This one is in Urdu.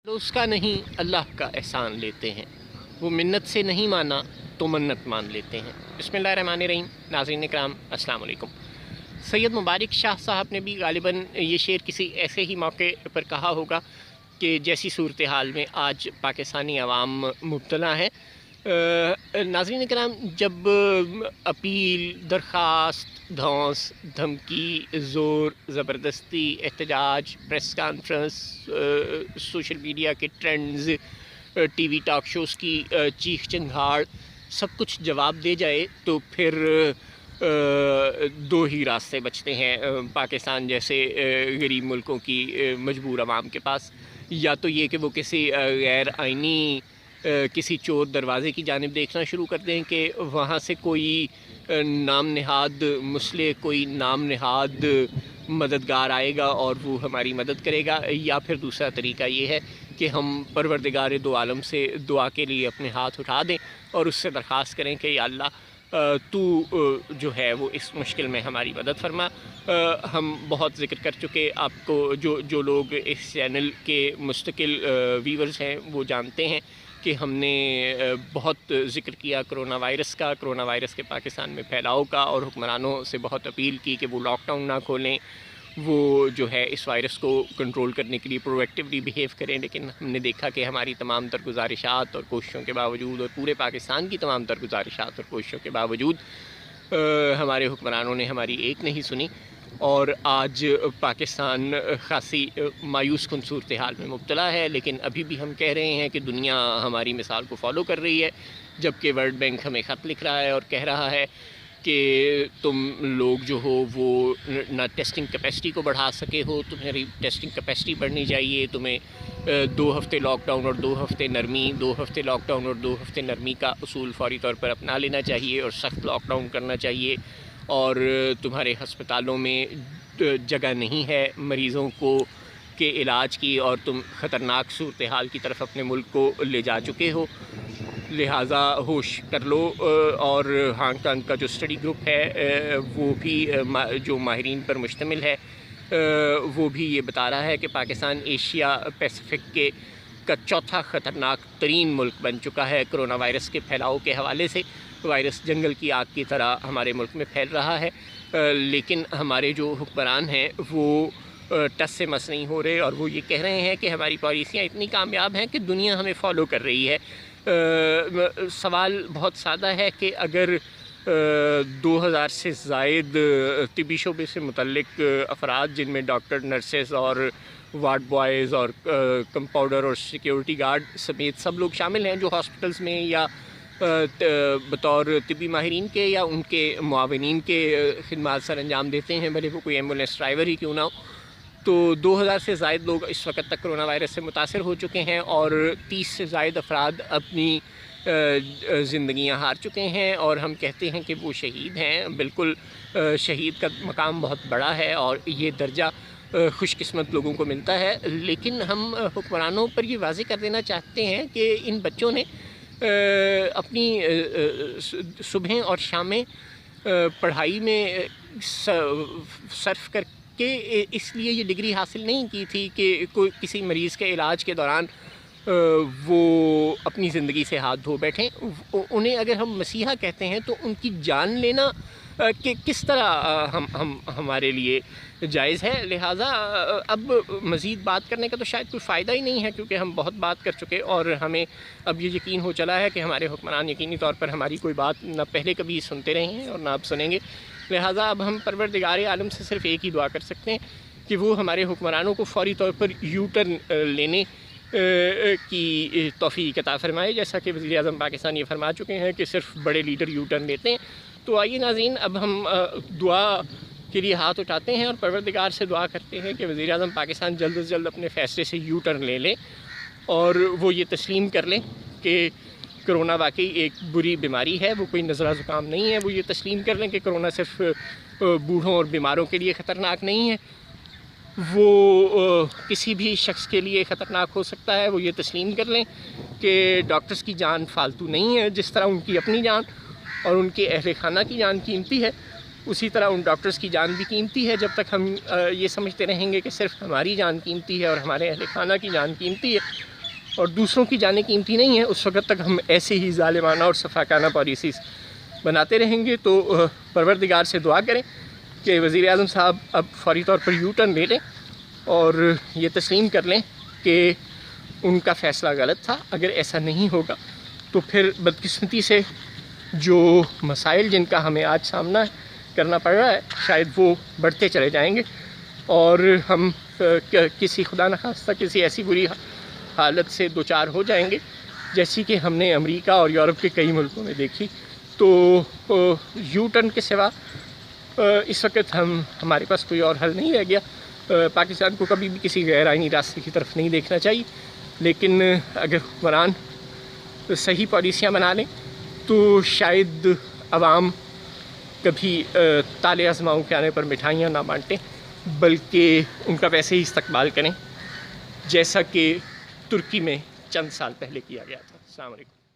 تو اس کا نہیں اللہ کا احسان لیتے ہیں، وہ منت سے نہیں مانا تو منت مان لیتے ہیں۔ بسم اللہ الرحمن الرحیم۔ ناظرین اکرام السلام علیکم۔ سید مبارک شاہ صاحب نے بھی غالباً یہ شعر کسی ایسے ہی موقع پر کہا ہوگا کہ جیسی صورتحال میں آج پاکستانی عوام مبتلا ہے۔ ناظرین کرام، جب اپیل، درخواست، دھونس، دھمکی، زور، زبردستی، احتجاج، پریس کانفرنس، سوشل میڈیا کے trends, T V talk shows کی چیخ چنگھاڑ، سب کچھ جواب دے جائے تو پھر دو ہی راستے بچتے ہیں پاکستان جیسے غریب ملکوں کی مجبور عوام کے پاس، یا تو یہ کہ وہ کسی غیر آئینی کسی چور دروازے کی جانب دیکھنا شروع کر دیں کہ وہاں سے کوئی نام نہاد مسلح، کوئی نام نہاد مددگار آئے گا اور وہ ہماری مدد کرے گا، یا پھر دوسرا طریقہ یہ ہے کہ ہم پروردگار دو عالم سے دعا کے لیے اپنے ہاتھ اٹھا دیں اور اس سے درخواست کریں کہ یا اللہ تو جو ہے وہ اس مشکل میں ہماری مدد فرما۔ ہم بہت ذکر کر چکے، آپ کو جو لوگ اس چینل کے مستقل ویورز ہیں وہ جانتے ہیں کہ ہم نے بہت ذکر کیا کرونا وائرس کا، کرونا وائرس کے پاکستان میں پھیلاؤ کا، اور حکمرانوں سے بہت اپیل کی کہ وہ لاک ڈاؤن نہ کھولیں، وہ جو ہے اس وائرس کو کنٹرول کرنے کے لیے پرو ایکٹیولی بیہیو کریں۔ لیکن ہم نے دیکھا کہ ہماری تمام تر گزارشات اور کوششوں کے باوجود، اور پورے پاکستان کی تمام تر گزارشات اور کوششوں کے باوجود ہمارے حکمرانوں نے ہماری ایک نہیں سنی، اور آج پاکستان خاصی مایوس کن صورتحال میں مبتلا ہے۔ لیکن ابھی بھی ہم کہہ رہے ہیں کہ دنیا ہماری مثال کو فالو کر رہی ہے، جبکہ ورلڈ بینک ہمیں خط لکھ رہا ہے اور کہہ رہا ہے کہ تم لوگ جو ہو وہ نہ ٹیسٹنگ کیپیسٹی کو بڑھا سکے ہو، تمہاری ٹیسٹنگ کیپیسٹی بڑھنی چاہیے، تمہیں 2 ہفتے لاک ڈاؤن اور 2 ہفتے نرمی، 2 ہفتے لاک ڈاؤن اور 2 ہفتے نرمی کا اصول فوری طور پر اپنا لینا چاہیے اور سخت لاک ڈاؤن کرنا چاہیے، اور تمہارے ہسپتالوں میں جگہ نہیں ہے مریضوں کو کے علاج کی، اور تم خطرناک صورتحال کی طرف اپنے ملک کو لے جا چکے ہو، لہٰذا ہوش کر لو۔ اور ہانگ کانگ کا جو اسٹڈی گروپ ہے وہ بھی جو ماہرین پر مشتمل ہے وہ بھی یہ بتا رہا ہے کہ پاکستان ایشیا پیسیفک کا چوتھا خطرناک ترین ملک بن چکا ہے کرونا وائرس کے پھیلاؤ کے حوالے سے۔ وائرس جنگل کی آگ کی طرح ہمارے ملک میں پھیل رہا ہے، لیکن ہمارے جو حکمران ہیں وہ ٹس سے مس نہیں ہو رہے، اور وہ یہ کہہ رہے ہیں کہ ہماری پالیسیاں اتنی کامیاب ہیں کہ دنیا ہمیں فالو کر رہی ہے۔ سوال بہت سادہ ہے کہ اگر 2000 سے زائد طبی شعبے سے متعلق افراد، جن میں ڈاکٹر، نرسز اور وارڈ بوائز اور کمپاؤنڈر اور سیکیورٹی گارڈ سمیت سب لوگ شامل ہیں جو ہاسپٹلز میں یا بطور طبی ماہرین کے یا ان کے معاونین کے خدمات سر انجام دیتے ہیں، بھلے وہ کوئی ایمبولینس ڈرائیور ہی کیوں نہ ہو، تو 2000 سے زائد لوگ اس وقت تک کرونا وائرس سے متاثر ہو چکے ہیں، اور 30 سے زائد افراد اپنی زندگیاں ہار چکے ہیں، اور ہم کہتے ہیں کہ وہ شہید ہیں۔ بالکل شہید کا مقام بہت بڑا ہے اور یہ درجہ خوش قسمت لوگوں کو ملتا ہے، لیکن ہم حکمرانوں پر یہ واضح کر دینا چاہتے ہیں کہ ان بچوں نے اپنی صبحیں اور شامیں پڑھائی میں صرف کر کہ اس لیے یہ ڈگری حاصل نہیں کی تھی کہ کوئی کسی مریض کے علاج کے دوران وہ اپنی زندگی سے ہاتھ دھو بیٹھیں۔ انہیں اگر ہم مسیحا کہتے ہیں تو ان کی جان لینا کہ کس طرح ہمارے لیے جائز ہے، لہٰذا اب مزید بات کرنے کا تو شاید کوئی فائدہ ہی نہیں ہے، کیونکہ ہم بہت بات کر چکے، اور ہمیں اب یہ یقین ہو چلا ہے کہ ہمارے حکمران یقینی طور پر ہماری کوئی بات نہ پہلے کبھی سنتے رہے ہیں اور نہ اب سنیں گے، لہٰذا اب ہم پروردگار عالم سے صرف ایک ہی دعا کر سکتے ہیں کہ وہ ہمارے حکمرانوں کو فوری طور پر یو ٹرن لینے کی توفیق عطا فرمائے، جیسا کہ وزیر اعظم پاکستان یہ فرما چکے ہیں کہ صرف بڑے لیڈر یو ٹرن لیتے ہیں۔ تو آئیے ناظرین، اب ہم دعا کے لیے ہاتھ اٹھاتے ہیں اور پروردگار سے دعا کرتے ہیں کہ وزیر اعظم پاکستان جلد از جلد اپنے فیصلے سے یو ٹرن لے لیں، اور وہ یہ تسلیم کر لیں کہ کرونا واقعی ایک بری بیماری ہے، وہ کوئی نزلہ زکام نہیں ہے، وہ یہ تسلیم کر لیں کہ کرونا صرف بوڑھوں اور بیماروں کے لیے خطرناک نہیں ہے، وہ کسی بھی شخص کے لیے خطرناک ہو سکتا ہے، وہ یہ تسلیم کر لیں کہ ڈاکٹرز کی جان فالتو نہیں ہے، جس طرح ان کی اپنی جان اور ان کے اہل خانہ کی جان قیمتی ہے، اسی طرح ان ڈاکٹرز کی جان بھی قیمتی ہے۔ جب تک ہم یہ سمجھتے رہیں گے کہ صرف ہماری جان قیمتی ہے اور ہمارے اہل خانہ کی جان قیمتی ہے، اور دوسروں کی جانیں قیمتی نہیں ہیں، اس وقت تک ہم ایسے ہی ظالمانہ اور صفاقانہ پالیسیز بناتے رہیں گے. تو پروردگار سے دعا کریں کہ وزیر اعظم صاحب اب فوری طور پر یو ٹرن لے لیں اور یہ تسلیم کر لیں کہ ان کا فیصلہ غلط تھا. اگر ایسا نہیں ہوگا تو پھر بدقسمتی سے جو مسائل جن کا ہمیں آج سامنا کرنا پڑ رہا ہے شاید وہ بڑھتے چلے جائیں گے اور ہم کسی خدا نخواستہ کسی ایسی بری حالت سے دوچار ہو جائیں گے جیسی کہ ہم نے امریکہ اور یورپ کے کئی ملکوں میں دیکھی. تو یو ٹرن کے سوا اس وقت ہمارے پاس کوئی اور حل نہیں رہ گیا. پاکستان کو کبھی بھی کسی غیر آئینی راستے کی طرف نہیں دیکھنا چاہیے، لیکن اگر حکمران صحیح پالیسیاں بنا لیں تو شاید عوام کبھی تالے آزماؤں کے آنے پر مٹھائیاں نہ بانٹیں بلکہ ان کا ویسے ہی استقبال کریں جیسا کہ ترکی میں چند سال پہلے کیا گیا تھا. السلام علیکم.